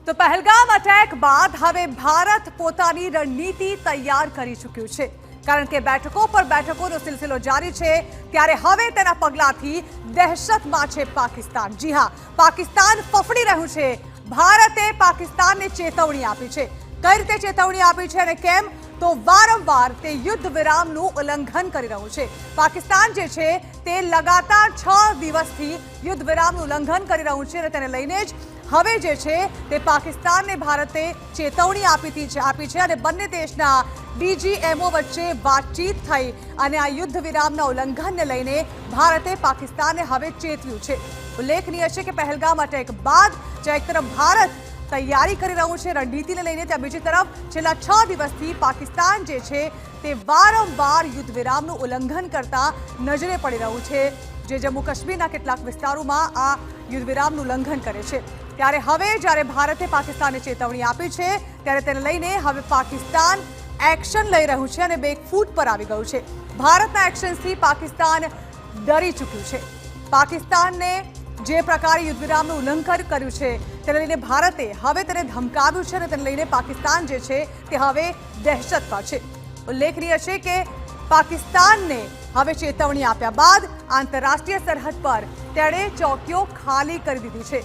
તો પહેલગામ અટેક બાદ હવે ભારત પોતાની રણનીતિ તૈયાર કરી ચૂક્યું છે, કારણ કે બેઠકો પર બેઠકોનો સિલસિલો જારી છે। ત્યારે હવે તેના પગલાથી દહેશતમાં છે પાકિસ્તાન। જી હા, પાકિસ્તાન ફફડી રહ્યું છે। ભારતે પાકિસ્તાનને ચેતવણી આપી છે। કઈ રીતે ચેતવણી આપી છે અને કેમ? તો વારંવાર તે યુદ્ધ વિરામનું ઉલ્લંઘન કરી રહ્યું છે। પાકિસ્તાન જે છે તે લગાતાર 6 દિવસથી યુદ્ધ વિરામનું ઉલ્લંઘન કરી રહ્યું છે અને તેને લઈને જ હવે જે છે તે પાકિસ્તાનને ભારતે ચેતવણી આપી છે અને બંને દેશના ડીજીએમઓ વચ્ચે વાતચીત થઈ અને આ યુદ્ધ વિરામના ઉલ્લંઘનને લઈને ભારતે પાકિસ્તાનને હવે ચેતવ્યું છે। ઉલ્લેખનીય છે કે પહેલગામ અટેક બાદ જ્યાં એક તરફ ભારત તૈયારી કરી રહ્યું છે રણનીતિને લઈને, ત્યાં બીજી તરફ છેલ્લા 6 દિવસથી પાકિસ્તાન જે છે તે વારંવાર યુદ્ધ વિરામનું ઉલ્લંઘન કરતા નજરે પડી રહ્યું છે, જે જમ્મુ કાશ્મીરના કેટલાક વિસ્તારોમાં આ યુદ્ધ વિરામનું ઉલ્લંઘન કરે છે। ત્યારે હવે જ્યારે ભારતે પાકિસ્તાનને ચેતવણી આપી છે ત્યારે તેને લઈને હવે પાકિસ્તાન એક્શન લઈ રહ્યું છે અને બેકફૂટ પર આવી ગયું છે। ભારતના એક્શનથી પાકિસ્તાન ડરી ચૂક્યું છે। પાકિસ્તાનને જે પ્રકારે યુદ્ધ વિરામનું ઉલ્લંઘન કર્યું છે તેને લઈને ભારતે હવે તેને ધમકાવ્યું છે અને તેને લઈને પાકિસ્તાન જે છે તે હવે દહેશતમાં છે। ઉલ્લેખનીય છે કે પાકિસ્તાનને હવે ચેતવણી આપ્યા બાદ આંતરરાષ્ટ્રીય સરહદ પર તેણે ચોકીઓ ખાલી કરી દીધી છે।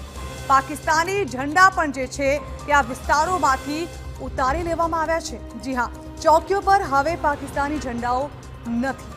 પાકિસ્તાની ઝંડા પણ જે છે તે આ વિસ્તારોમાંથી ઉતારી લેવામાં આવ્યા છે। જી હા, ચોકીઓ પર હવે પાકિસ્તાની ઝંડાઓ નથી।